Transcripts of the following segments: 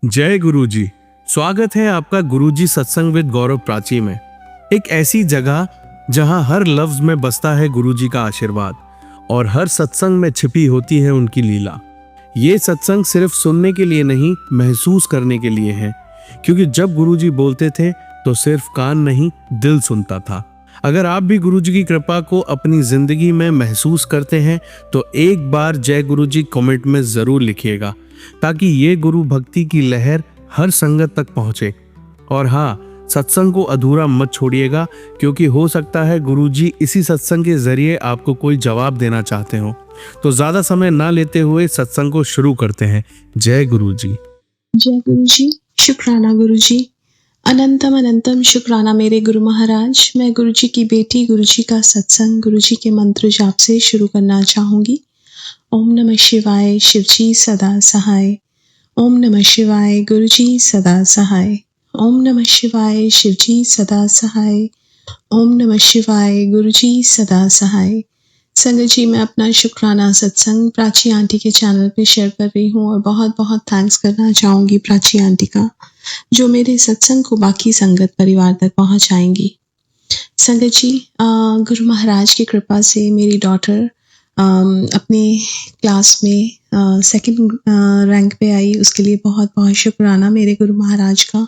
जय गुरुजी। स्वागत है आपका गुरुजी सत्संग विद गौरव प्राची में। एक ऐसी जगह जहां हर लफ्ज में बसता है गुरुजी का आशीर्वाद और हर सत्संग में छिपी होती है उनकी लीला। ये सत्संग सिर्फ सुनने के लिए नहीं, महसूस करने के लिए है, क्योंकि जब गुरुजी बोलते थे तो सिर्फ कान नहीं, दिल सुनता था। अगर आप भी गुरुजी की कृपा को अपनी जिंदगी में महसूस करते हैं तो एक बार जय गुरुजी कमेंट में जरूर लिखिएगा, ताकि ये गुरु भक्ति की लहर हर संगत तक पहुंचे। और हाँ, सत्संग को अधूरा मत छोड़िएगा, क्योंकि हो सकता है गुरुजी इसी सत्संग के जरिए आपको कोई जवाब देना चाहते हो। तो ज्यादा समय ना लेते हुए सत्संग को शुरू करते हैं। जय गुरुजी। जय गुरुजी। शुक्राना गुरुजी। अनंतम अनंतम शुक्राना मेरे गुरु महाराज। मैं गुरुजी की बेटी गुरुजी का सत्संग गुरुजी के मंत्र जाप से शुरू करना चाहूंगी। ओम नमः शिवाय, शिवजी सदा सहाय। ओम नमः शिवाय, गुरुजी सदा सहाय। ओम नमः शिवाय, शिवजी सदा सहाय। ओम नमः शिवाय, गुरुजी सदा सहाय। संगत जी, मैं अपना शुक्राना सत्संग प्राची आंटी के चैनल पे शेयर कर रही हूँ और बहुत बहुत थैंक्स करना चाहूंगी प्राची आंटी का, जो मेरे सत्संग को बाकी संगत परिवार तक पहुंचाएंगी। संगत जी, गुरु महाराज की कृपा से मेरी डॉटर अपने क्लास में सेकंड रैंक पे आई, उसके लिए बहुत बहुत शुक्राना मेरे गुरु महाराज का।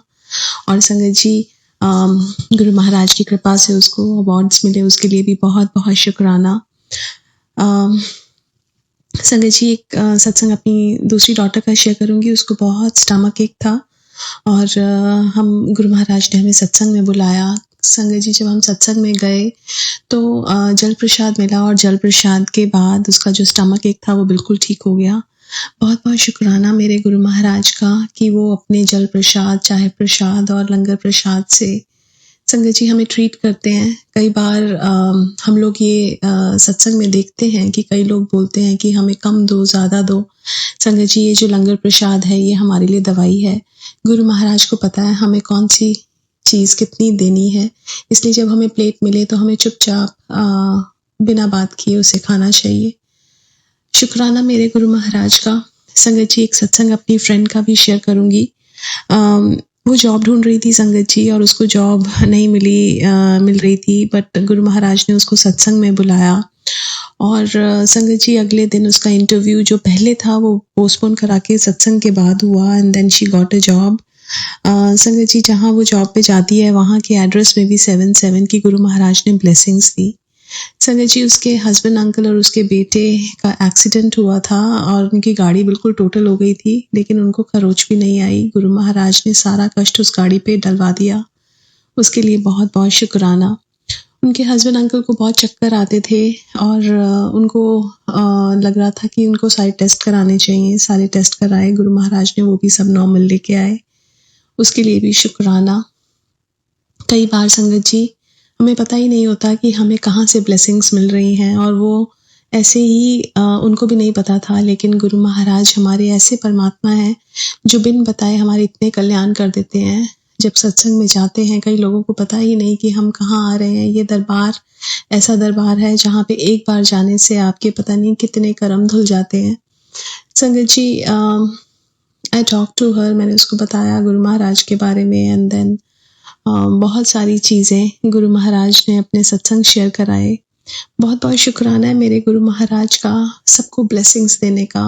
और संगत जी, गुरु महाराज की कृपा से उसको अवार्ड्स मिले, उसके लिए भी बहुत बहुत शुक्राना। संगत जी, एक सत्संग अपनी दूसरी डॉटर का शेयर करूंगी। उसको बहुत स्टमक एक था और हम गुरु महाराज ने हमें सत्संग में बुलाया। संगत जी, जब हम सत्संग में गए तो जल प्रसाद मिला और जल प्रसाद के बाद उसका जो स्टमक एक था वो बिल्कुल ठीक हो गया। बहुत बहुत शुक्राना मेरे गुरु महाराज का कि वो अपने जल प्रसाद, चाय प्रसाद और लंगर प्रसाद से संगत जी हमें ट्रीट करते हैं। कई बार हम लोग ये सत्संग में देखते हैं कि कई लोग बोलते हैं कि हमें कम दो, ज़्यादा दो। संगत जी, ये जो लंगर प्रसाद है ये हमारे लिए दवाई है। गुरु महाराज को पता है हमें कौन सी चीज़ कितनी देनी है, इसलिए जब हमें प्लेट मिले तो हमें चुपचाप बिना बात किए उसे खाना चाहिए। शुक्राना मेरे गुरु महाराज का। संगत जी, एक सत्संग अपनी फ्रेंड का भी शेयर करूंगी। वो जॉब ढूंढ रही थी संगत जी, और उसको जॉब नहीं मिल रही थी, बट गुरु महाराज ने उसको सत्संग में बुलाया और संगत जी अगले दिन उसका इंटरव्यू जो पहले था वो पोस्टपोन करा के सत्संग के बाद हुआ and then she got a job. संगत जी, जहाँ वो जॉब पे जाती है वहाँ के एड्रेस में भी 7-7 की गुरु महाराज ने ब्लेसिंग्स दी। संगत जी, उसके हस्बैंड अंकल और उसके बेटे का एक्सीडेंट हुआ था और उनकी गाड़ी बिल्कुल टोटल हो गई थी, लेकिन उनको खरोच भी नहीं आई। गुरु महाराज ने सारा कष्ट उस गाड़ी पे डलवा दिया, उसके लिए बहुत बहुत शुक्राना। उनके हस्बैंड अंकल को बहुत चक्कर आते थे और उनको लग रहा था कि उनको सारे टेस्ट कराने चाहिए। सारे टेस्ट कराए गुरु महाराज ने, वो भी सब नॉर्मल लेके आए, उसके लिए भी शुक्राना। कई बार संगत जी हमें पता ही नहीं होता कि हमें कहाँ से ब्लेसिंग्स मिल रही हैं, और वो ऐसे ही उनको भी नहीं पता था, लेकिन गुरु महाराज हमारे ऐसे परमात्मा हैं जो बिन बताए हमारे इतने कल्याण कर देते हैं। जब सत्संग में जाते हैं कई लोगों को पता ही नहीं कि हम कहाँ आ रहे हैं। ये दरबार ऐसा दरबार है जहाँ पे एक बार जाने से आपके पता नहीं कितने कर्म धुल जाते हैं। संगत जी, आई टॉक टू हर, मैंने उसको बताया गुरु महाराज के बारे में एंड देन बहुत सारी चीज़ें गुरु महाराज ने अपने सत्संग शेयर कराए। बहुत बहुत शुक्राना है मेरे गुरु महाराज का सबको ब्लेसिंग्स देने का,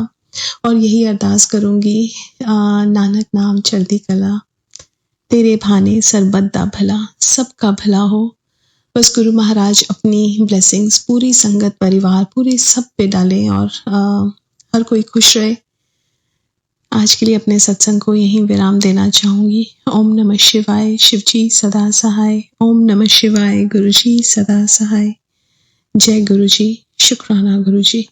और यही अरदास करूँगी, नानक नाम चढ़ती कला, तेरे भाने सरबत्ता भला, सबका भला हो। बस गुरु महाराज अपनी ब्लेसिंग्स पूरी संगत परिवार पूरे सब पे डालें और हर कोई खुश रहे। आज के लिए अपने सत्संग को यहीं विराम देना चाहूंगी। ओम नमः शिवाय, शिवजी सदा सहाय। ओम नमः शिवाय, गुरुजी सदा सहाय। जय गुरुजी। शुक्राना गुरुजी।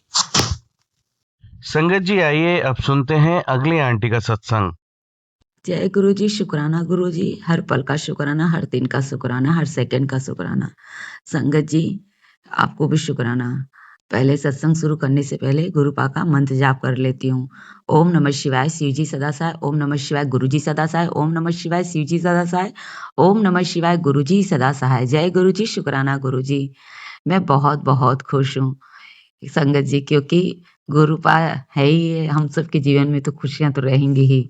संगत जी, आइए अब सुनते हैं अगली आंटी का सत्संग। जय गुरुजी। शुक्राना गुरुजी। हर पल का शुक्राना, हर दिन का शुक्राना, हर सेकंड का शुक्राना। संगत जी, आपको भी शुक्राना। पहले सत्संग शुरू करने से पहले गुरु पाक का मंत्र जाप कर लेती हूँ। ओम नमः शिवाय, शिवजी सदा सहाय। ओम नमः शिवाय, गुरुजी सदा सहाय। ओम नमः शिवाय, शिवजी सदा सहाय। ओम नमः शिवाय, गुरुजी सदा सहाय। जय गुरुजी। शुक्राना गुरुजी। मैं बहुत बहुत खुश हूँ संगत जी, क्योंकि गुरु पाक है ही, हम सबके जीवन में तो खुशियां तो रहेंगी ही।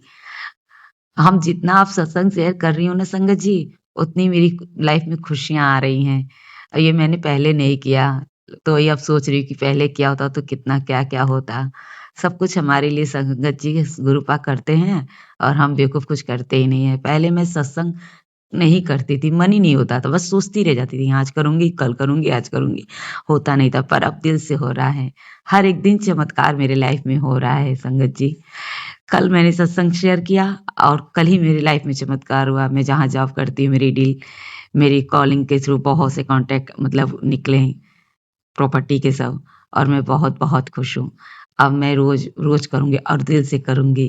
हम जितना आप सत्संग शेयर कर रही हो ना संगत जी, उतनी मेरी लाइफ में खुशियाँ आ रही हैं। ये मैंने पहले नहीं किया, तो ये अब सोच रही हूँ कि पहले किया होता तो कितना क्या-क्या होता। सब कुछ हमारे लिए संगत जी गुरुपा करते हैं और हम बेवकूफ़ कुछ करते ही नहीं हैं। पहले मैं सत्संग नहीं करती थी, मन ही नहीं होता था, बस सोचती रह जाती थी, आज करूँगी, कल करूँगी, आज करूँगी, होता नहीं था, पर अब दिल से हो रहा है। हर एक दिन चमत्कार मेरे लाइफ में हो रहा है संगत जी। कल मैंने सत्संग शेयर किया और कल ही मेरी लाइफ में चमत्कार हुआ। मैं जहाँ जॉब करती हूँ, मेरी डील मेरी कॉलिंग के थ्रू बहुत से कॉन्टैक्ट मतलब निकले प्रॉपर्टी के सब, और मैं बहुत-बहुत खुश हूँ। अब मैं रोज़ करूँगी और दिल से करूँगी।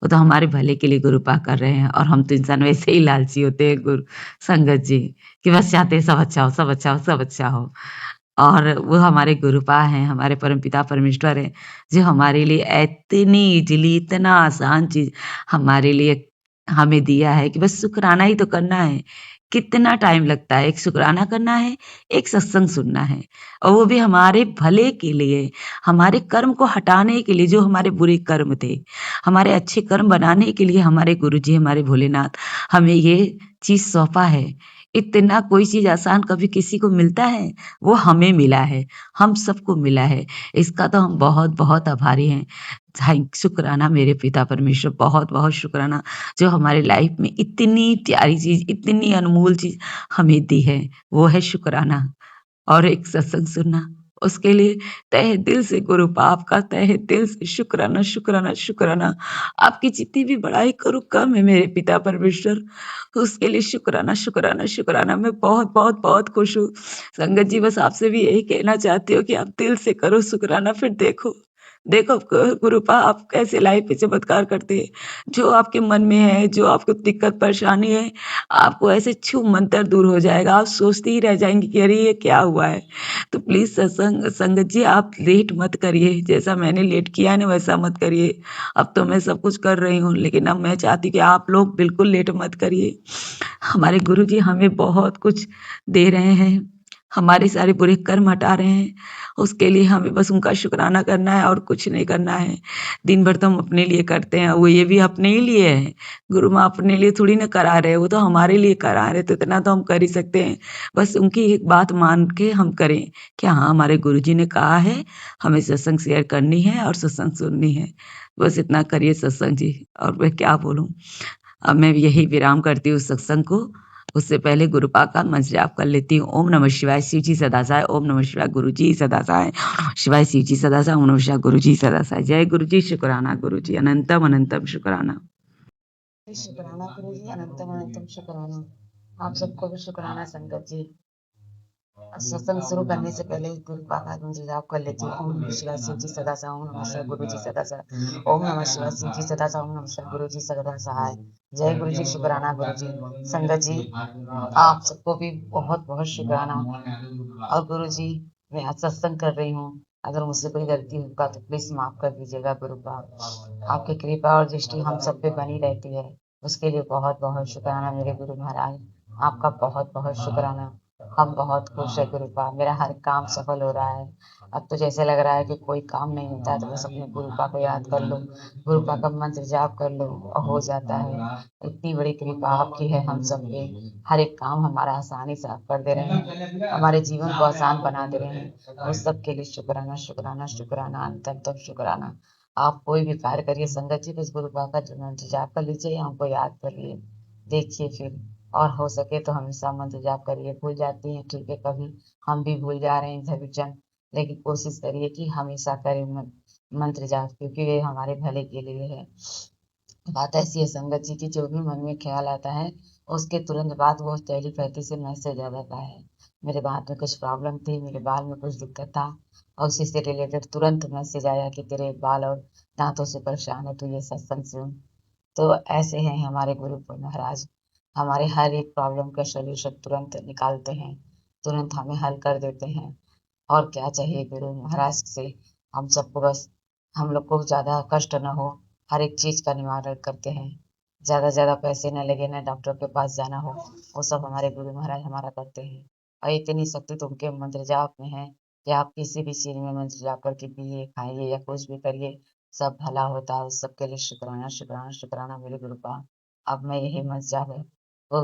वो तो हमारे भले के लिए गुरुपा कर रहे हैं और हम तो इंसान वैसे ही लालची होते हैं संगत जी, कि बस चाहते हैं सब अच्छा हो, सब अच्छा हो, सब अच्छा हो। और वो हमारे गुरुपा हैं, हमारे परमपिता परमेश्वर हैं, जो हमारे लिए इतनी ईज़िली इतना आसान चीज़ हमारे लिए हमें दिया है कि बस शुकराना ही तो करना है। कितना टाइम लगता है, एक शुकराना करना है, एक सत्संग सुनना है, और वो भी हमारे भले के लिए, हमारे कर्म को हटाने के लिए, जो हमारे बुरे कर्म थे, हमारे अच्छे कर्म बनाने के लिए हमारे गुरुजी, हमारे भोलेनाथ हमें ये चीज़ सौंपा है। इतना कोई चीज़ आसान कभी किसी को मिलता है? वो हमें मिला है, हम सबको मिला है। इसका तो हम बहुत-बहुत आभारी हैं। शुक्राना मेरे पिता परमेश्वर, बहुत-बहुत शुक्राना, जो हमारी लाइफ में इतनी प्यारी चीज़, इतनी अनमोल चीज़ हमें दी है, वो है शुक्राना। और एक सत्संग सुनना, उसके लिए तहे दिल से गुरुपा आपका तहे दिल से शुक्राना, शुक्राना, शुक्राना। आपकी जितनी भी बड़ाई करूँ कम है मेरे पिता परमेश्वर, उसके लिए शुक्राना, शुक्राना, शुक्राना। मैं बहुत-बहुत बहुत खुश हूँ। संगत जी, बस आपसे भी यही कहना चाहती हूँ कि आप दिल से करो शुक्राना, फिर देखो, देखो गुरुपा आप कैसे लाइफ में चमत्कार करते हैं। जो आपके मन में है, जो आपको दिक्कत परेशानी है, आपको ऐसे छू-मंतर दूर हो जाएगा। आप सोचती ही रह जाएँगी कि अरे! ये क्या हुआ है? तो प्लीज़ संगत जी, आप लेट मत करिए। जैसा मैंने लेट किया है ना, वैसा मत करिए। अब तो मैं सब कुछ कर रही हूँ, लेकिन अब मैं चाहती हूँ कि आप लोग बिल्कुल लेट मत करिए। हमारे गुरुजी हमें बहुत कुछ दे रहे हैं, हमारे सारे बुरे कर्म हटा रहे हैं, उसके लिए हमें बस उनका शुकराना करना है और कुछ नहीं करना है। दिन भर तो हम अपने लिए करते हैं, वो ये भी अपने ही लिए हैं। गुरु माँ अपने लिए थोड़ी ना करा रहे हैं, वो तो हमारे लिए करा रहे हैं, तो इतना तो हम कर ही सकते हैं। बस उनकी एक बात मान के हम करें कि हाँ, हमारे गुरुजी ने कहा है, हमें सत्संग शेयर करनी है और सत्संग सुननी है। बस इतना करिए सत्संग जी, और मैं क्या बोलूँ? अब मैं यही विराम करती हूँ सत्संग को। उससे पहले गुरुपा का मंत्र जाप कर लेती हूँ। ओम नमः शिवाय, शिव जी सदा सहाय। ओम नमः शिवाय, गुरु जी सदा सहाय। ओम नमः शिवाय, शिव जी सदा सहाय। ओम नमः शिवाय, गुरु जी सदा सहाय। जय गुरु जी, शुक्राना गुरु जी, अनंतम अनंतम शुक्राना। शुक्राना गुरु जी, अनंतम अनंतम शुक्राना। आप सबको भी शुक्राना संगत जी। सत्संग शुरू करने से पहले गुरु पापा मुझे जाप कर लेती हूँ। ओम नमः शिवाय, शिव जी सदा सहाय। ओम नमः शिवाय, गुरु जी सदा सहाय। ओम नमः शिवाय, शिव जी सदा सहाय। ओम नमः शिवाय, गुरु जी सदा सहाय। जय गुरु जी, शुक्राना गुरु जी। संगत जी, आप सबको भी बहुत बहुत शुक्राना। और गुरु जी, मैं आज सत्संग कर रही हूँ, अगर मुझसे कोई गलती होगा तो प्लीज माफ कर दीजिएगा गुरु पाप। आपकी कृपा और दृष्टि हम सब पे बनी रहती है, उसके लिए बहुत बहुत शुक्राना मेरे गुरु महाराज। आपका बहुत बहुत शुक्राना। हम बहुत खुश है गुरुपा, मेरा हर काम सफल हो रहा है। अब तो जैसे लग रहा है कि कोई काम नहीं होता है, तो बस अपने गुरुपा को याद कर लो, गुरुपा का मंत्र जाप कर लो और हो जाता है। इतनी बड़ी कृपा आपकी है हम सब पे। हर एक काम हमारा आसानी से आप कर दे रहे हैं, हमारे जीवन को आसान बना दे रहे हैं। उस सब के लिए शुक्राना शुक्राना शुक्राना, अंतम तक शुक्राना। आप कोई भी कार्य करिए संगत जी, बस गुरुपा का मंत्र जाप कर लीजिए, हमको याद करिए, देखिए फिर। और हो सके तो हमेशा मंत्र जाप करिए। भूल जाती हैं ठीक है, कभी हम भी भूल जा रहे हैं इधर उधर, लेकिन कोशिश करिए कि हमेशा करें मंत्र जाप, क्योंकि ये हमारे भले के लिए है। बात ऐसी है संगत जी की, जो भी मन में ख्याल आता है, उसके तुरंत बाद वो टेलीपैथी से मैसेज आ जाता है। मेरे बाल में कुछ प्रॉब्लम थी, मेरे बाल में कुछ दिक्कत था, और उसी से रिलेटेड तुरंत मैसेज आया कि तेरे बाल और दांतों से परेशान है, तो ये सत्संग सुन। तो ऐसे हैं हमारे गुरु महाराज, हमारे हर एक प्रॉब्लम का सॉल्यूशन तुरंत निकालते हैं, तुरंत हमें हल कर देते हैं। और क्या चाहिए गुरु महाराज से? हम सबको बस, हम लोग को ज़्यादा कष्ट ना हो, हर एक चीज़ का निवारण करते हैं। ज़्यादा से ज़्यादा पैसे ना लगे, ना डॉक्टर के पास जाना हो, वो सब हमारे गुरु महाराज हमारा करते हैं। और इतनी शक्ति तो उनके मंत्र जाप में है कि आप किसी भी चीज़ में मंत्र जाप करके पिए, खाइए या कुछ भी करिए, सब भला होता है। उस सब के लिए शुक्राना शुक्राना शुक्राना मेरे गुरुपा। अब मैं यही मंत्र जाप है वो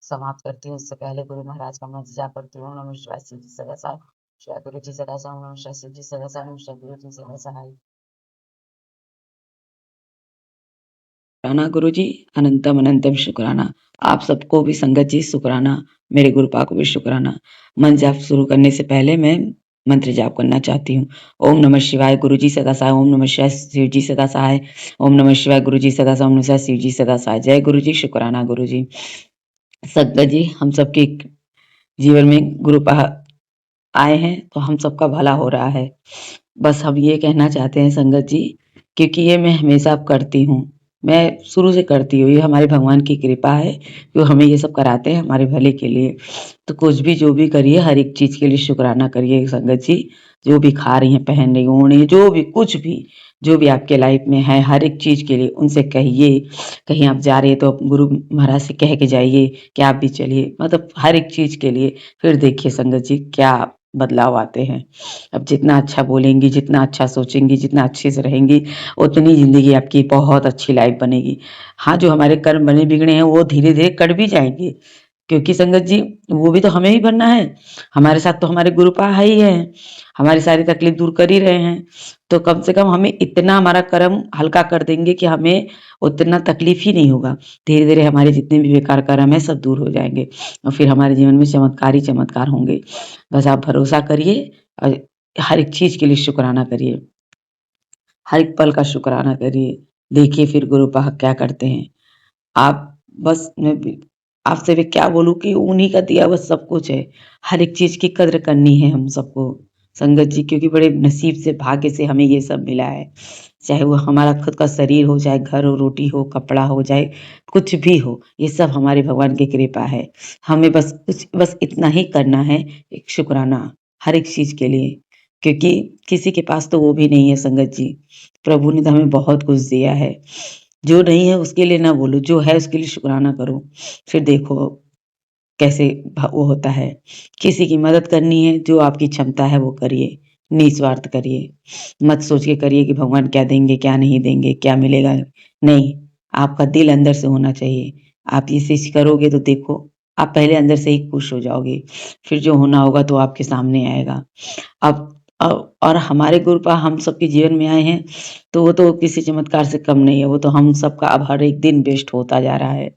समाप्त करती हूँ। उससे पहले गुरु महाराज का मंत्र जाप करती हूँ। ओम नमः शिवाय, शिव जी सदा सहाय, शिवाय गुरु जी सदा सहाय, ओम नमः शिवाय, शिव जी सदा सहाय, ओम शिवाय गुरु जी सदा सहाय। शुक्राना गुरु जी, अनंतम अनंतम शुक्राना। आप सबको भी संगत जी शुक्राना, मेरे गुरुपा को भी शुक्राना। मंत्र जाप शुरू करने से पहले मैं मंत्र जाप करना चाहती हूँ। ओम नमः शिवाय, गुरु जी सदा सहाय, ओम नमः शिवाय, शिव जी सदा सहाय, ओम नमः शिवाय, गुरु जी सदा सहाय, ओम नमः शिवाय, शिव जी सदा सहाय। जय गुरु जी, शुक्राना गुरु जी। संगत जी, हम सबके जीवन में गुरुपा आए हैं तो हम सबका भला हो रहा है। बस हम ये कहना चाहते हैं संगत जी, क्योंकि ये मैं हमेशा करती हूँ, मैं शुरू से करती हूँ, ये हमारे भगवान की कृपा है, जो हमें ये सब कराते हैं हमारे भले के लिए। तो कुछ भी जो भी करिए, हर एक चीज़ के लिए शुक्राना करिए संगत जी। जो भी खा रही हैं, पहन रही हैं, ओढ़ रही हैं, जो भी कुछ भी, जो भी आपके लाइफ में है, हर एक चीज़ के लिए उनसे कहिए। कहीं आप जा रहे हैं तो गुरु महाराज से कह के जाइए कि आप भी चलिए, मतलब हर एक चीज़ के लिए। फिर देखिए संगत जी क्या बदलाव आते हैं। अब जितना अच्छा बोलेंगी, जितना अच्छा सोचेंगी, जितना अच्छे से रहेंगी, उतनी ज़िंदगी आपकी बहुत अच्छी लाइफ बनेगी। हाँ, जो हमारे कर्म बने बिगड़े हैं वो धीरे-धीरे कट भी जाएँगे, क्योंकि संगत जी वो भी तो हमें ही बनना है। हमारे साथ तो हमारे गुरुपा है ही हैं, हमारी सारी तकलीफ दूर कर ही रहे हैं। तो कम से कम हमें इतना हमारा कर्म हल्का कर देंगे कि हमें उतना तकलीफ ही नहीं होगा। धीरे-धीरे हमारे जितने भी बेकार कर्म हैं सब दूर हो जाएँगे और फिर हमारे जीवन में चमत्कार ही चमत्कार होंगे। बस आप भरोसा करिए और हर एक चीज़ के लिए शुक्राना करिए। हर एक पल का शुक्राना करिए। देखिए फिर गुरुपा क्या करते हैं। आप बस मैं भी आपसे भी क्या बोलूँ कि उन्हीं का दिया हुआ सब कुछ है। हर एक चीज़ की कद्र करनी है हम सबको संगत जी, क्योंकि बड़े नसीब से, भाग्य से हमें ये सब मिला है। चाहे वो हमारा खुद का शरीर हो, चाहे घर हो, रोटी हो, कपड़ा हो, चाहे कुछ भी हो, ये सब हमारे भगवान की कृपा है। हमें बस इतना ही करना है, एक शुक्राना हर एक चीज़ के लिए, क्योंकि किसी के पास तो वो भी नहीं है संगत जी। प्रभु ने तो हमें बहुत कुछ दिया है। जो नहीं है उसके लिए ना बोलो, जो है उसके लिए शुक्राना करो। फिर देखो कैसे वो होता है। किसी की मदद करनी है, जो आपकी क्षमता है वो करिए, निस्वार्थ करिए। मत सोच के करिए कि भगवान क्या देंगे, क्या नहीं देंगे, क्या मिलेगा। नहीं, आपका दिल अंदर से होना चाहिए। आप ये चीज़ करोगे तो देखो, आप पहले अंदर से ही खुश हो जाओगे। फिर जो होना होगा तो आपके सामने आएगा। अब और हमारे गुरुपा हम सबके जीवन में आए हैं, तो वो तो किसी चमत्कार से कम नहीं है, वो तो हम सबका अब हर एक दिन बेस्ट होता जा रहा है।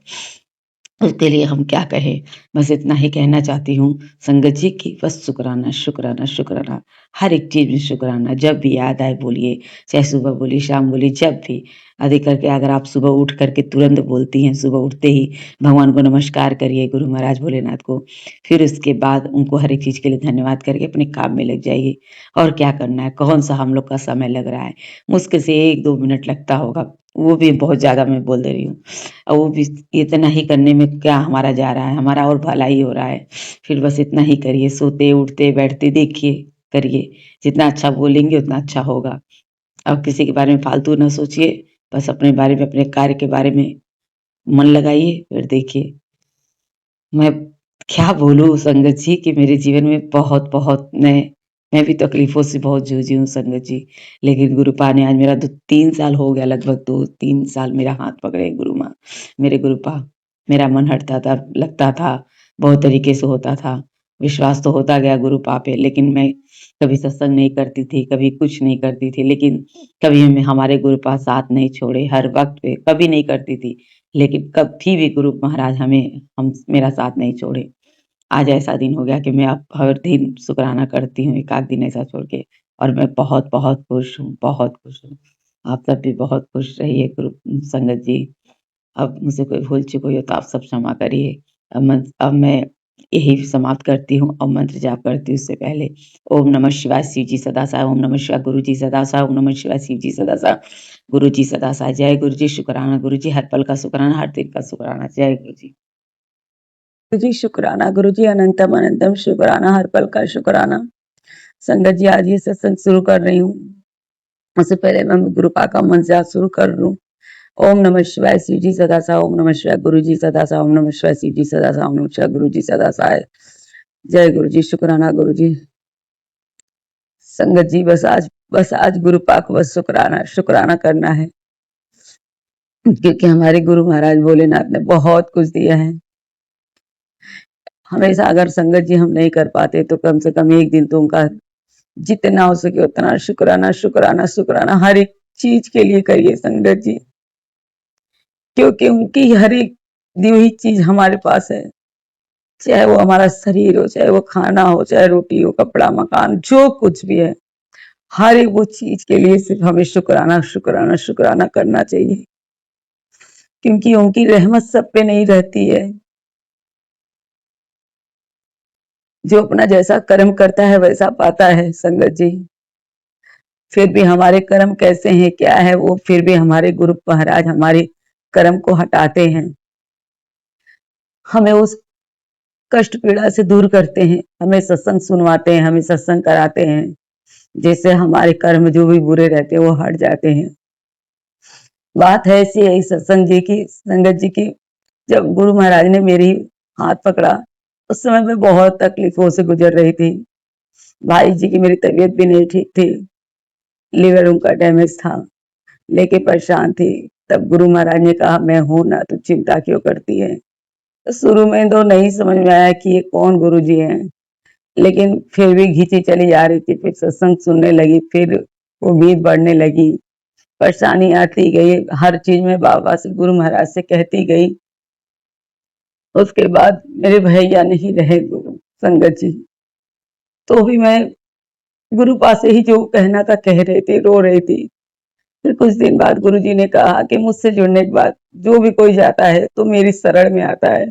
उसके लिए हम क्या कहें? बस इतना ही कहना चाहती हूँ संगत जी कि बस शुक्राना, शुक्राना, शुक्राना। हर एक चीज़ में शुक्राना, जब भी याद आए बोलिए, चाहे सुबह बोलिए, शाम बोलिए, जब भी। अधिक करके अगर आप सुबह उठ कर के तुरंत बोलती हैं, सुबह उठते ही भगवान को नमस्कार करिए, गुरु महाराज भोलेनाथ को। फिर उसके बाद उनको हर एक चीज़ के लिए धन्यवाद करके अपने काम में लग जाइए। और क्या करना है, कौन-सा हम लोग का समय लग रहा है, मुश्किल से 1-2 मिनट लगता होगा, वो भी बहुत ज़्यादा मैं बोल दे रही हूँ। और वो भी इतना ही करने में क्या हमारा जा रहा है, हमारा और भला ही हो रहा है। फिर बस इतना ही करिए, सोते, उठते, बैठते देखिए, करिए। जितना अच्छा बोलेंगे उतना अच्छा होगा। अब किसी के बारे में फालतू ना सोचिए, बस अपने बारे में, अपने कार्य के बारे में मन लगाइए, फिर देखिए। मैं क्या बोलूँ संगत जी कि मेरे जीवन में बहुत-बहुत मैं भी तकलीफ़ों से बहुत जूझी हूँ संगत जी। लेकिन गुरुपा ने आज मेरा 3 साल हो गया, लगभग 2-3 साल मेरा हाथ पकड़े गुरु माँ, मेरे गुरुपा। मेरा मन हटता था, लगता था, बहुत तरीके से होता था। विश्वास तो होता गया गुरुपा पे, लेकिन मैं कभी सत्संग नहीं करती थी, कभी कुछ नहीं करती थी, लेकिन कभी मैं हमारे गुरुपा साथ नहीं छोड़े, हर वक़्त पे कभी नहीं करती थी। लेकिन कभी भी गुरु महाराज हम मेरा साथ नहीं छोड़े। आज ऐसा दिन हो गया कि मैं अब हर दिन शुक्राना करती हूँ, एक आध दिन ऐसा छोड़ के, और मैं बहुत-बहुत खुश हूँ, बहुत खुश हूँ। आप सब भी बहुत खुश रहिए गुरु संगत जी। अब मुझसे कोई भूल-चूक हुई हो तो आप सब क्षमा करिए। अब मैं यही समाप्त करती हूँ और मंत्र जाप करती हूँ उससे पहले। ओम नमः शिवाय, शिव जी सदा सहाय, ओम नमः शिवाय, गुरु जी सदा सहाय, ओम नमः शिवाय, शिव जी सदा सहाय, गुरु जी सदा सहाय। जय गुरु जी, शुक्राना गुरु जी, हर पल का शुक्राना, हर दिन का शुक्राना। जय गुरु जी। गुरु जी शुक्राना, गुरु जी अनंतम अनंतम शुक्राना, हर पल का शुक्राना। संगत जी आज ये सत्संग शुरू कर रही हूँ, उससे पहले मैं गुरुपा का मंत्र जाप शुरू कर लूँ। ओम नमः शिवाय, शिव जी सदा सहाय, ओम नमः शिवाय, गुरु जी सदा सहाय, ओम नमः शिवाय, शिव जी सदा सहाय, ओम नमः शिवाय, गुरु जी सदा सहाय। जय गुरु जी, शुक्राना गुरु जी। संगत जी बस आज गुरुपा को बस शुक्राना शुक्राना करना है। क्योंकि हमारे गुरु महाराज भोलेनाथ ने बहुत कुछ दिया है। हमेशा अगर संगत जी हम नहीं कर पाते तो कम से कम एक दिन तो उनका जितना हो सके उतना शुक्राना शुक्राना शुक्राना हर एक चीज के लिए करिए संगत जी, क्योंकि उनकी हर एक दी हुई चीज हमारे पास है। चाहे वो हमारा शरीर हो, चाहे वो खाना हो, चाहे रोटी हो, कपड़ा मकान, जो कुछ भी है, हर एक वो चीज के लिए सिर्फ हमें शुक्राना शुक्राना शुक्राना करना चाहिए, क्योंकि उनकी रहमत सब पे नहीं रहती है। जो अपना जैसा कर्म करता है वैसा पाता है संगत जी। फिर भी हमारे कर्म कैसे हैं, क्या है, वो फिर भी हमारे गुरु महाराज हमारे कर्म को हटाते हैं, हमें उस कष्ट पीड़ा से दूर करते हैं, हमें सत्संग सुनवाते हैं, हमें सत्संग कराते हैं, जिससे हमारे कर्म जो भी बुरे रहते हैं वो हट जाते हैं। बात है ऐसी है सत्संग जी की, संगत जी की, जब गुरु महाराज ने मेरी हाथ पकड़ा उस समय मैं बहुत तकलीफों से गुजर रही थी। भाई जी की मेरी तबीयत भी नहीं ठीक थी, लिवर उनका डैमेज था, लेके परेशान थी। तब गुरु महाराज ने कहा मैं हूं ना, तू चिंता क्यों करती है। तो शुरू में तो नहीं समझ में आया कि ये कौन गुरु जी हैं, लेकिन फिर भी घिंची चली जा रही थी। फिर सत्संग सुनने लगी, फिर उम्मीद बढ़ने लगी, परेशानी आती गई, हर चीज में बाबा से गुरु महाराज से कहती गई। उसके बाद मेरे भैया नहीं रहे गुरु संगत जी, तो भी मैं गुरु पास से ही जो कहना था कह रही थी, रो रही थी। फिर कुछ दिन बाद गुरु जी ने कहा कि मुझसे जुड़ने के बाद जो भी कोई जाता है तो मेरी शरण में आता है।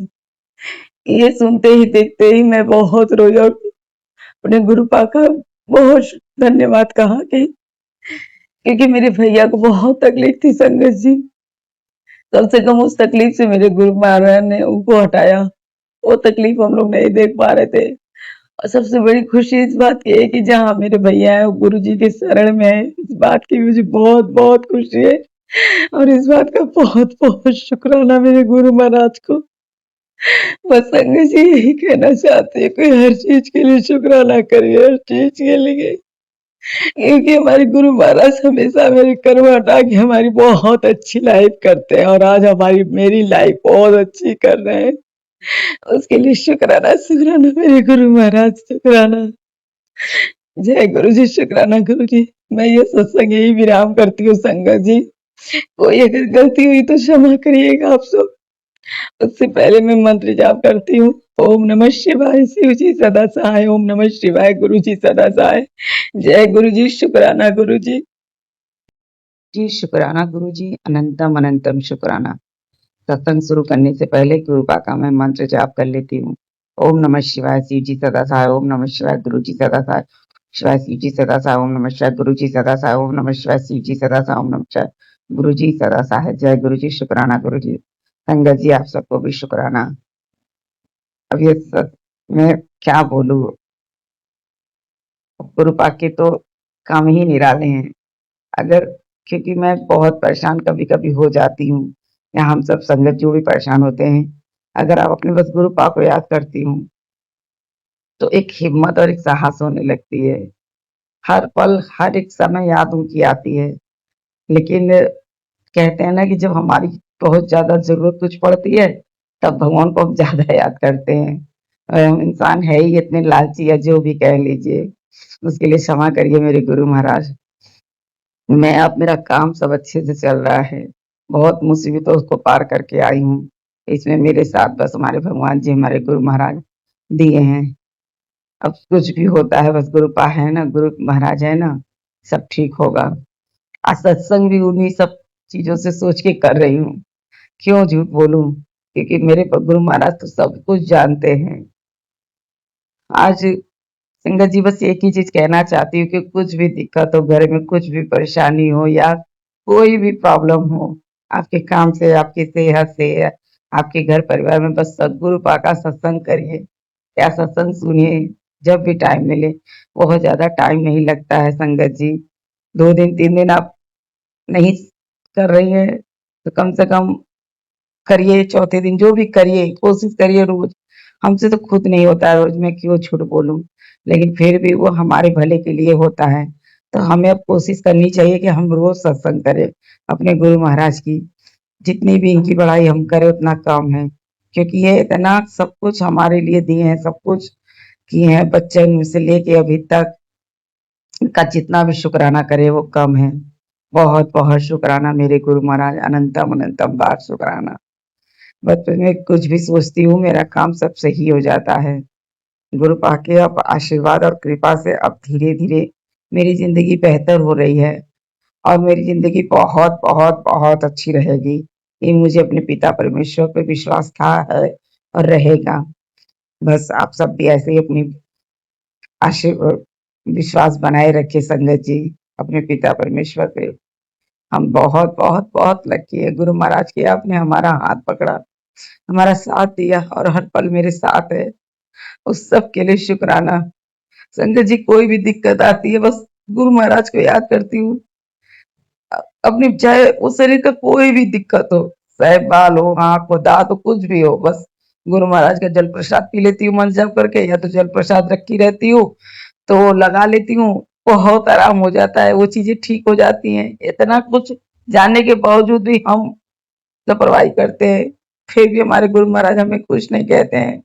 ये सुनते ही देखते ही मैं बहुत रोई और अपने गुरु पा का बहुत धन्यवाद कहा कि, क्योंकि मेरे भैया को बहुत तकलीफ थी संगत जी। कम से कम उस तकलीफ से मेरे गुरु महाराज ने उनको हटाया, वो तकलीफ हम लोग नहीं देख पा रहे थे। और सबसे बड़ी खुशी इस बात की है कि जहाँ मेरे भैया है वो गुरु जी के शरण में है, इस बात की मुझे बहुत बहुत खुशी है। और इस बात का बहुत बहुत शुक्राना मेरे गुरु महाराज को। बस संगत जी यही कहना चाहते हैं कि हर चीज के लिए शुक्राना करिए, हर चीज के लिए, क्योंकि हमारे गुरु महाराज हमेशा मेरे कर्म हटा के हमारी बहुत अच्छी लाइफ करते हैं, और आज हमारी मेरी लाइफ बहुत अच्छी कर रहे हैं। उसके लिए शुक्राना शुक्राना मेरे गुरु महाराज, शुक्राना। जय गुरु जी, शुक्राना गुरु जी। मैं ये सत्संग यही विराम करती हूँ संगत जी। कोई अगर गलती हुई तो क्षमा करिएगा आप सब। उससे पहले मैं मंत्र जाप करती हूँ। ओम नमः शिवाय, शिव जी सदा सहाय। ओम नमः शिवाय, गुरु जी सदा सहाय। जय गुरु जी, शुक्राना गुरु जी। जी शुक्राना गुरु जी, अनंतम अनंतम शुक्राना। सत्संग शुरू करने से पहले गुरु का मैं मंत्र जाप कर लेती हूँ। ओम नमः शिवाय, शिव जी सदा सहाय। ओम नमः शिवाय, गुरु जी सदा सहाय। शिवाय शिव जी सदा सहाय। ओम नमः शिवाय, गुरु जी सदा सहाय। ओम नमः शिवाय, शिव जी सदा सहाय। ओम नमः शिवाय, गुरु जी सदा सहाय। जय गुरु जी, शुक्राना गुरु जी। संगत जी आप सबको भी शुक्राना। अब ये मैं क्या बोलूं, गुरु पाक के तो काम ही निराले हैं। अगर, क्योंकि मैं बहुत परेशान कभी कभी हो जाती हूँ, या हम सब संगत जो भी परेशान होते हैं, अगर आप अपने बस गुरु पाक को याद करती हूँ तो एक हिम्मत और एक साहस होने लगती है। हर पल हर एक समय याद उनकी आती है, लेकिन कहते हैं ना कि जब हमारी बहुत ज्यादा जरूरत कुछ पड़ती है तब भगवान को हम ज्यादा याद करते हैं। और हम इंसान है ही इतने लालची, या जो भी कह लीजिए, उसके लिए क्षमा करिए मेरे गुरु महाराज। मैं अब मेरा काम सब अच्छे से चल रहा है, बहुत मुसीबतों को पार करके आई हूँ। इसमें मेरे साथ बस हमारे भगवान जी, हमारे गुरु महाराज दिए हैं। अब कुछ भी होता है बस गुरु पा है ना, गुरु महाराज है ना, सब ठीक होगा। आज सत्संग भी उन्हीं सब चीजों से सोच के कर रही हूँ, क्यों झूठ बोलूं, क्योंकि मेरे गुरु महाराज तो सब कुछ जानते हैं। आज संगत जी बस एक ही चीज कहना चाहती हूँ कि कुछ भी दिक्कत हो, घर में कुछ भी परेशानी हो, या कोई भी प्रॉब्लम हो, आपके काम से, आपकी सेहत से, आपके घर परिवार में, बस सदगुरु पा का सत्संग करिए या सत्संग सुनिए जब भी टाइम मिले। बहुत ज्यादा टाइम नहीं लगता है संगत जी। 2 दिन 3 दिन आप नहीं कर रही है तो कम से कम करिए, चौथे दिन जो भी करिए, कोशिश करिए रोज। हमसे तो खुद नहीं होता है रोज, मैं क्यों झूठ बोलूं, लेकिन फिर भी वो हमारे भले के लिए होता है। तो हमें अब कोशिश करनी चाहिए कि हम रोज सत्संग करें अपने गुरु महाराज की। जितनी भी इनकी बड़ाई हम करें उतना कम है, क्योंकि ये इतना सब कुछ हमारे लिए दिए हैं, सब कुछ किए हैं, बच्चन से लेके अभी तक का जितना भी शुक्राना करे वो कम है। बहुत बहुत शुक्राना मेरे गुरु महाराज, अनंतम अनंतम बार शुक्राना। बचपन में कुछ भी सोचती हूँ मेरा काम सब सही हो जाता है। गुरु पाके अब आशीर्वाद और कृपा से अब धीरे धीरे मेरी जिंदगी बेहतर हो रही है और मेरी जिंदगी बहुत बहुत बहुत अच्छी रहेगी। ये मुझे अपने पिता परमेश्वर पे विश्वास था, है और रहेगा। बस आप सब भी ऐसे ही अपनी विश्वास बनाए रखे संगत जी अपने पिता परमेश्वर पे। हम बहुत बहुत बहुत लकी है गुरु महाराज के, आपने हमारा हाथ पकड़ा, हमारा साथ दिया और हर पल मेरे साथ है। उस सब के लिए शुक्राना। संगत जी कोई भी दिक्कत आती है बस गुरु महाराज को याद करती हूँ। अपनी चाहे उस शरीर का कोई भी दिक्कत हो, चाहे बाल हो, आंख हो, दांत हो, कुछ भी हो, बस गुरु महाराज का जल प्रसाद पी लेती हूँ मन जप करके, या तो जल प्रसाद रखी रहती हूँ तो लगा लेती हूँ। बहुत आराम हो जाता है, वो चीजें ठीक हो जाती हैं। इतना कुछ जानने के बावजूद भी हम लापरवाही करते हैं, फिर भी हमारे गुरु महाराज हमें कुछ नहीं कहते हैं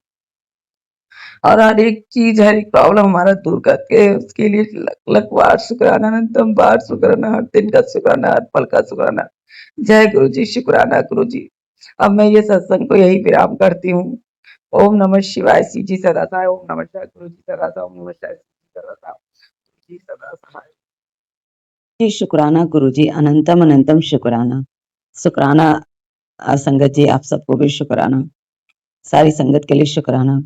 और हर एक चीज, हर एक प्रॉब्लम हमारा दूर करके उसके लिए लख लख बार शुक्राना, अनंतम बार शुक्राना, हर दिन का शुक्राना, हर पल का शुक्राना। जय गुरु जी, शुक्राना गुरु जी। अब मैं ये सत्संग को यही विराम करती हूँ। ओम नमः शिवाय, शिव जी सदा सहाय। ओम नमः शिवाय, गुरु जी सदा सहाय। ओम नमः शिवाय, शिव जी सदा सहाय। गुरु जी सदा सहाय। जी शुक्राना गुरु जी, अनंतम अनंतम शुक्राना। शुक्राना संगत जी, आप सबको भी शुक्राना, सारी संगत के लिए शुक्राना।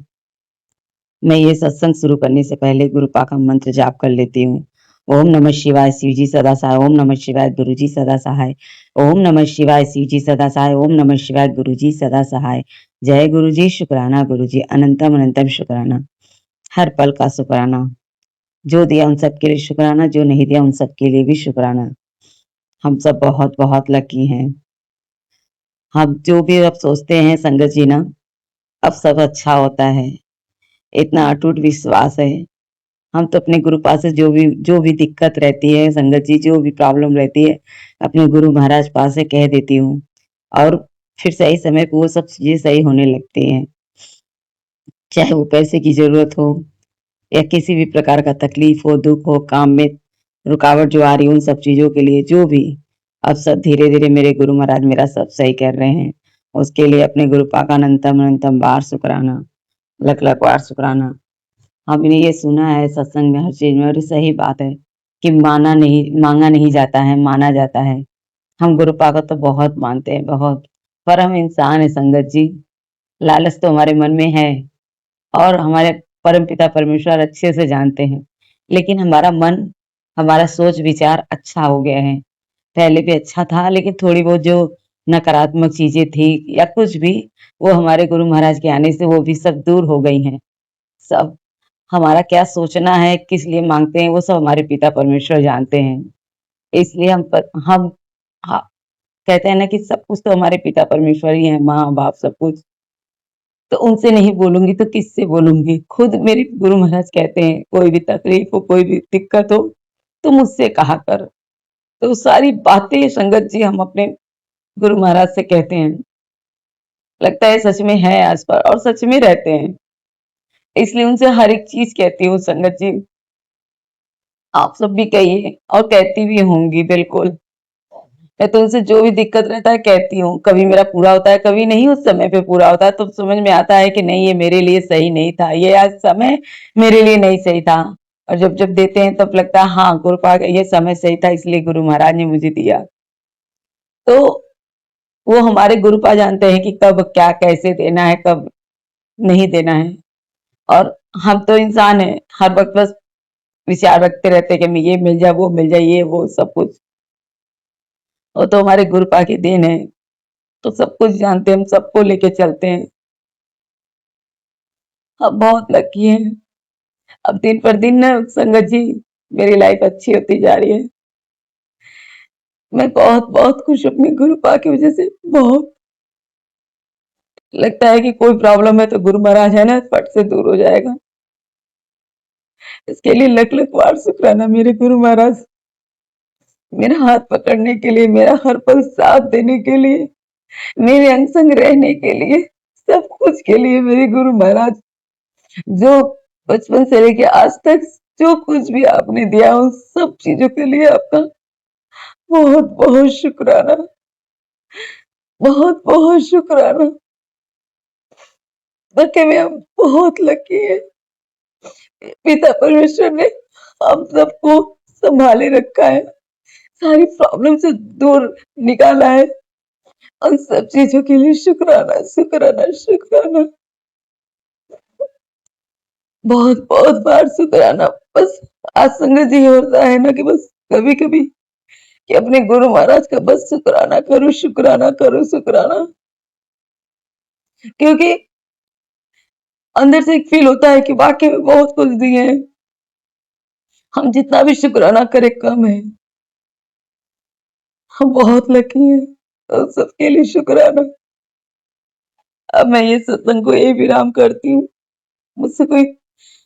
मैं ये सत्संग शुरू करने से पहले गुरु पाक मंत्र जाप कर लेती हूँ। ओम नमः शिवाय, शिव जी सदा सहाय। ओम नमः शिवाय, गुरु जी सदा सहाय। ओम नमः शिवाय, शिव जी सदा सहाय। ओम नमः शिवाय, गुरु जी सदा सहाय। जय गुरु जी, शुक्राना गुरु जी, अनंतम अनंतम शुक्राना, हर पल का शुक्राना। जो दिया उन सब के लिए शुक्राना, जो नहीं दिया उन सब के लिए भी शुक्राना। हम सब बहुत बहुत लकी हैं। हम जो भी अब सोचते हैं संगत जी ना, अब सब अच्छा होता है, इतना अटूट विश्वास है। हम तो अपने गुरु पास से जो भी दिक्कत रहती है संगत जी, जो भी प्रॉब्लम रहती है, अपने गुरु महाराज पास से कह देती हूँ और फिर सही समय पे वो सब चीजें सही होने लगती हैं। चाहे वो पैसे की जरूरत हो या किसी भी प्रकार का तकलीफ हो, दुख हो, काम में रुकावट जो आ रही है, उन सब चीजों के लिए जो भी, अब सब धीरे धीरे मेरे गुरु महाराज मेरा सब सही कर रहे हैं। उसके लिए अपने गुरु पाक अनंतम अनंतम बार शुक्राना, लख लख बार शुक्राना। हमने ये सुना है सत्संग में, हर चीज में, और ये सही बात है कि मांगा नहीं जाता है, माना जाता है। हम गुरु पाक को तो बहुत मानते हैं, बहुत, पर हम इंसान है संगत जी, लालच तो हमारे मन में है और हमारे परम पिता परमेश्वर अच्छे से जानते हैं, लेकिन हमारा मन, हमारा सोच विचार अच्छा हो गया है। पहले भी अच्छा था, लेकिन थोड़ी बहुत जो नकारात्मक चीजें थी या कुछ भी, वो हमारे गुरु महाराज के आने से वो भी सब दूर हो गई हैं। सब हमारा क्या सोचना है, किस लिए मांगते हैं, वो सब हमारे पिता परमेश्वर जानते हैं। इसलिए हम हाँ, कहते हैं ना कि सब कुछ तो हमारे पिता परमेश्वर ही है, माँ बाप सब कुछ। तो उनसे नहीं बोलूंगी तो किससे बोलूंगी? खुद मेरे गुरु महाराज कहते हैं कोई भी तकलीफ हो, कोई भी दिक्कत हो तो मुझसे कहा कर। तो सारी बातें संगत जी हम अपने गुरु महाराज से कहते हैं, लगता है सच में है आस पास और सच में रहते हैं। इसलिए उनसे हर एक चीज कहती हूँ संगत जी, आप सब भी कहिए और कहती भी होंगी बिल्कुल। मैं तो उनसे जो भी दिक्कत रहता है कहती हूँ, कभी मेरा पूरा होता है, कभी नहीं उस समय पे पूरा होता है, तो समझ में आता है कि नहीं ये मेरे लिए सही नहीं था, ये आज समय मेरे लिए नहीं सही था। और जब जब देते हैं तब लगता है हाँ गुरु पाक ये समय सही था, इसलिए गुरु महाराज ने मुझे दिया। तो वो हमारे गुरु पा जानते हैं कि कब क्या कैसे देना है, कब नहीं देना है। और हम तो इंसान है, हर वक्त बस विचार रखते रहते हैं कि हमें ये मिल जाए, वो मिल जाए, ये वो सब कुछ। वो तो हमारे गुरु पा की देन है, तो सब कुछ जानते हैं, हम सबको लेके चलते हैं। हम बहुत लकी हैं। अब दिन पर दिन ना संगत जी मेरी लाइफ अच्छी होती जा रही है। मैं बहुत बहुत खुश हूँ अपने गुरु पा की वजह से। बहुत लगता है कि कोई प्रॉब्लम है तो गुरु महाराज है ना, फट से दूर हो जाएगा। इसके लिए लख लख बार शुक्राना मेरे गुरु महाराज, मेरा हाथ पकड़ने के लिए, मेरा हर पल साथ देने के लिए, मेरे अंग संग रहने के लिए, सब कुछ के लिए मेरे गुरु महाराज, जो बचपन से लेके आज तक जो कुछ भी आपने दिया उन सब चीजों के लिए आपका बहुत बहुत शुक्राना, बहुत बहुत शुक्राना। वाकई में हम बहुत लकी है, पिता परमेश्वर ने हम सबको संभाले रखा है, सारी प्रॉब्लम से दूर निकाला है। उन सब चीजों के लिए शुक्राना शुक्राना शुक्राना, बहुत बहुत बार शुक्राना। बस आज संगत जी होता है ना कि बस कभी कभी कि अपने गुरु महाराज का बस शुक्राना करो शुक्राना करो शुक्राना, क्योंकि अंदर से एक फील होता है कि वाकई में बहुत कुछ दिए हैं, हम जितना भी शुक्राना करें कम है, हम बहुत लकी हैं। तो सबके लिए शुक्राना। अब मैं ये सत्संग को यही विराम करती हूँ। मुझसे कोई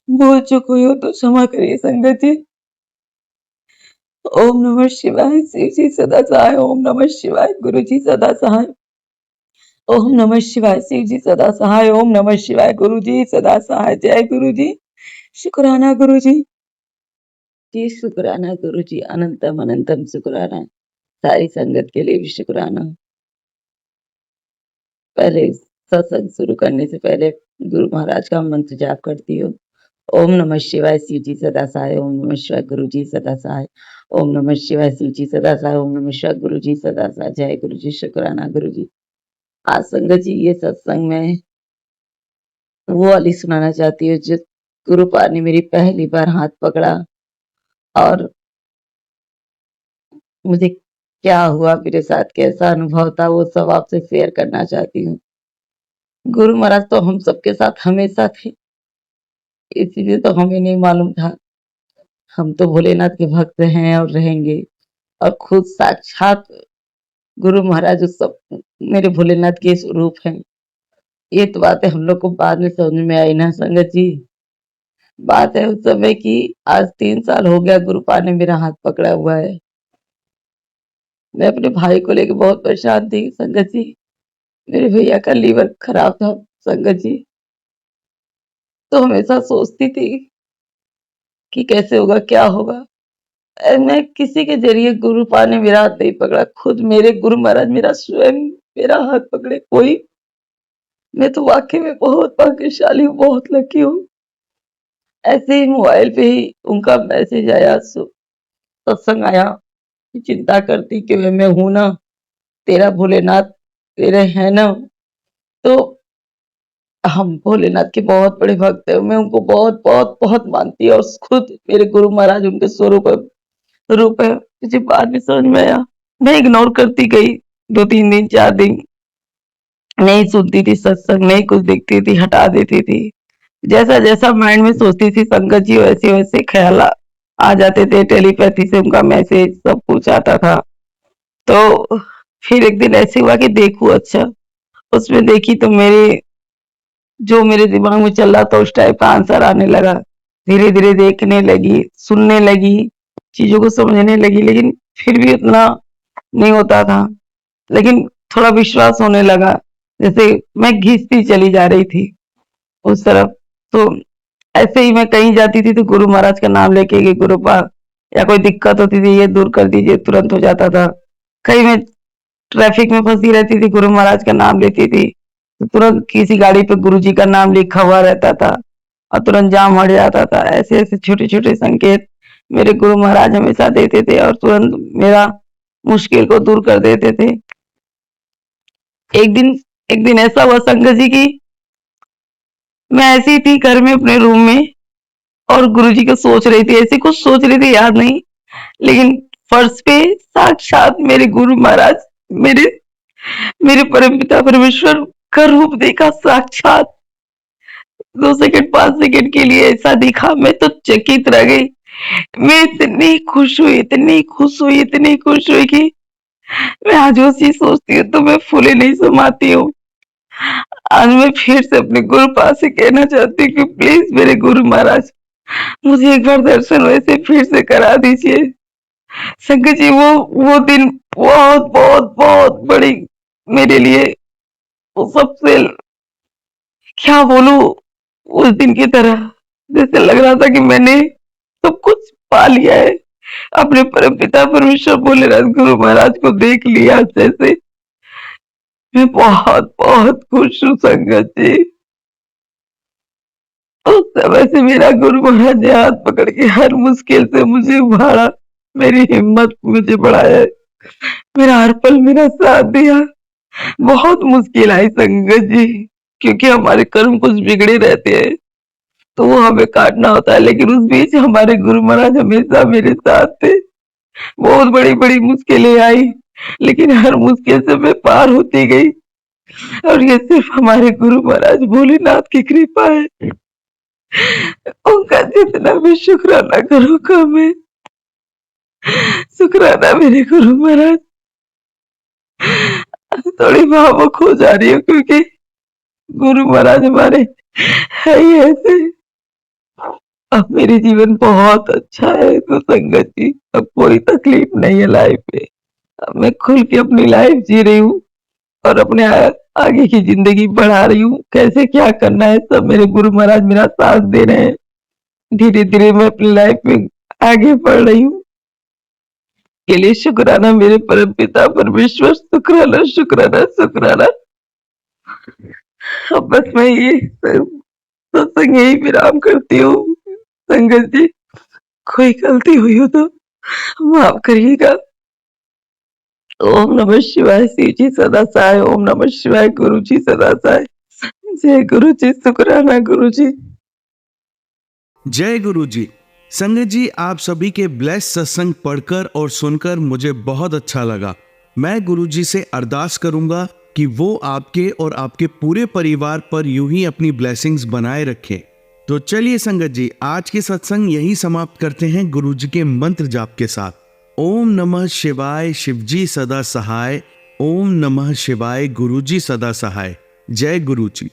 भूल चूक हुई हो तो क्षमा करिए संगत जी। ओम नमः शिवाय, शिव जी सदा सहाय। ओम नमः शिवाय, गुरु जी सदा सहाय। ओम नमः शिवाय, शिव जी सदा सहाय। ओम नमः शिवाय, गुरु जी सदा सहाय। जय गुरु जी। शुक्राना गुरु जी। जी शुक्राना गुरु जी, अनंतम अनंतम शुक्राना। सारी संगत के लिए भी शुक्राना। पहले सत्संग शुरू करने से पहले गुरु महाराज का मंत्र जाप करती हूँ। ओम नमः शिवाय, शिव जी सदा सहाय। ओम नमः शिवाय, गुरु जी सदा सहाय। ओम नमः शिवाय, शिव जी सदा सहाय। ओम नमः शिवाय, गुरु जी सदा सहाय। जय गुरु जी। शुक्राना गुरु जी। आज संगत जी ये सत्संग में वो वाली सुनाना चाहती हूँ जो गुरुपाद ने मेरी पहली बार हाथ पकड़ा और मुझे क्या हुआ, मेरे साथ कैसा अनुभव था, वो सब आपसे शेयर करना चाहती हूँ। गुरु महाराज तो हम सबके साथ हमेशा थे, इसीलिए तो हमें नहीं मालूम था। हम तो भोलेनाथ के भक्त हैं और रहेंगे, और खुद साक्षात गुरु महाराज उस सब मेरे भोलेनाथ के स्वरूप हैं। ये तो बातें हम लोग को बाद में समझ में आई ना संगत जी। बात है उस समय की, आज 3 साल हो गया गुरुपाद ने मेरा हाथ पकड़ा हुआ है। मैं अपने भाई को लेकर बहुत परेशान थी संगत जी। मेरे भैया का लीवर खराब था संगत जी, तो हमेशा सोचती थी कि कैसे होगा क्या होगा। मैं किसी के जरिए गुरुपाद ने मेरा हाथ नहीं पकड़ा, खुद मेरे गुरु महाराज मेरा स्वयं मेरा हाथ पकड़े कोई। मैं तो वाकई में बहुत भाग्यशाली हूँ, बहुत लकी हूँ। ऐसे ही मोबाइल पे ही उनका मैसेज आया, सत्संग आया। चिंता करती कि मैं हूं ना, तेरा भोलेनाथ तेरे है ना। तो हम भोलेनाथ के बहुत बड़े भक्त हैं, मैं उनको बहुत बहुत बहुत मानती हूँ, और खुद मेरे गुरु महाराज उनके स्वरूप रूप है। मुझे बाद में समझ में आया, मैं इग्नोर करती गई 2-3 दिन 4 दिन, नहीं सुनती थी सत्संग, नहीं कुछ देखती थी, हटा देती थी। जैसा जैसा माइंड में सोचती थी संगत जी, वैसे वैसे ख्याल आ जाते थे। टेलीपैथी से उनका मैसेज सब कुछ आता था। तो फिर एक दिन ऐसे हुआ कि देखूं, अच्छा उसमें देखी तो मेरे जो मेरे दिमाग में चल रहा था उस टाइप का आंसर आने लगा। धीरे धीरे देखने लगी, सुनने लगी, चीजों को समझने लगी, लेकिन फिर भी उतना नहीं होता था। लेकिन थोड़ा विश्वास होने लगा, जैसे मैं घिसती चली जा रही थी उस तरफ। तो ऐसे ही मैं कहीं जाती थी तो गुरु महाराज का नाम लेके कि गुरु पाद, या कोई दिक्कत होती थी ये दूर कर दीजिए, तुरंत हो जाता था। कहीं मैं ट्रैफिक में फंसी रहती थी, गुरु महाराज का नाम लेती थी तो तुरंत किसी गाड़ी पे गुरु जी का नाम लिखा हुआ रहता था और तुरंत जाम हट जाता था। ऐसे ऐसे छोटे छोटे संकेत मेरे गुरु महाराज हमेशा देते थे और तुरंत मेरा मुश्किल को दूर कर देते थे। एक दिन ऐसा हुआ संगत जी की, मैं ऐसी ही थी घर में अपने रूम में और गुरुजी को सोच रही थी, ऐसे कुछ सोच रही थी याद नहीं, लेकिन फर्श पे साक्षात मेरे गुरु महाराज, मेरे मेरे परमपिता परमेश्वर का रूप देखा साक्षात। 2 सेकंड 5 सेकंड के लिए ऐसा दिखा, मैं तो चकित रह गई। मैं इतनी खुश हुई, इतनी खुश हुई, इतनी खुश हुई कि मैं आज वो चीज सोचती हूँ तो मैं फूले नहीं समाती हूँ। आज मैं फिर से अपने गुरु पास से कहना चाहती हूँ कि प्लीज मेरे गुरु महाराज मुझे एक बार दर्शन वैसे फिर से करा दीजिए। संगत जी वो दिन बहुत बहुत बहुत बड़ी मेरे लिए वो सबसे, क्या बोलूं, उस दिन की तरह जैसे लग रहा था कि मैंने सब कुछ पा लिया है। अपने परमपिता परमेश्वर भोलेनाथ गुरु महाराज को देख लिया जैसे। मैं बहुत बहुत खुश हूँ संगत जी। उस समय से मेरा गुरु महाराज ने हाथ पकड़ के हर मुश्किल से मुझे उभारा, मेरी हिम्मत मुझे बढ़ाया, मेरा हर पल मेरा साथ दिया। बहुत मुश्किल आई संगत जी, क्योंकि हमारे कर्म कुछ बिगड़े रहते हैं तो वो हमें काटना होता है, लेकिन उस बीच हमारे गुरु महाराज हमेशा मेरे साथ थे। बहुत बड़ी बड़ी मुश्किलें आई, लेकिन हर मुश्किल से मैं पार होती गई, और ये सिर्फ हमारे गुरु महाराज भोलेनाथ की कृपा है। उनका जितना भी शुक्राना करूँ कम है। शुक्राना मेरे गुरु महाराज। थोड़ी भावुक हो जा रही हूँ क्योंकि गुरु महाराज हमारे है ही ऐसे। अब मेरी जीवन बहुत अच्छा है तो संगत जी, अब कोई तकलीफ नहीं है लाइफ में। अब मैं खुल के अपनी लाइफ जी रही हूँ और अपने आगे की जिंदगी बढ़ा रही हूँ। कैसे क्या करना है सब मेरे गुरु महाराज मेरा साथ दे रहे हैं। धीरे धीरे मैं अपनी लाइफ में आगे बढ़ रही हूँ। के लिए शुक्राना मेरे परम पिता परमेश्वर, शुक्राना शुक्राना शुक्राना। अब बस मैं ये सत्संग यही विराम करती हूँ संगत जी। कोई गलती हुई हो तो माफ करिएगा। ओम नमः शिवाय। शिव जी सदा सहाय। ओम नमः शिवाय। गुरु जी सदा सहाय। जय गुरु जी। शुक्राना गुरु जी। जय गुरु जी। संगत जी, आप सभी के ब्लेस सत्संग पढ़कर और सुनकर मुझे बहुत अच्छा लगा। मैं गुरु जी से अरदास करूंगा कि वो आपके और आपके पूरे परिवार पर यूं ही अपनी ब्लेसिंग्स बनाए रखें। तो चलिए संगत जी, आज के सत्संग यही समाप्त करते हैं गुरु जी के मंत्र जाप के साथ। ओम नमः शिवाय। शिवजी सदा सहाय। ओम नमः शिवाय। गुरु जी सदा सहाय। जय गुरु जी।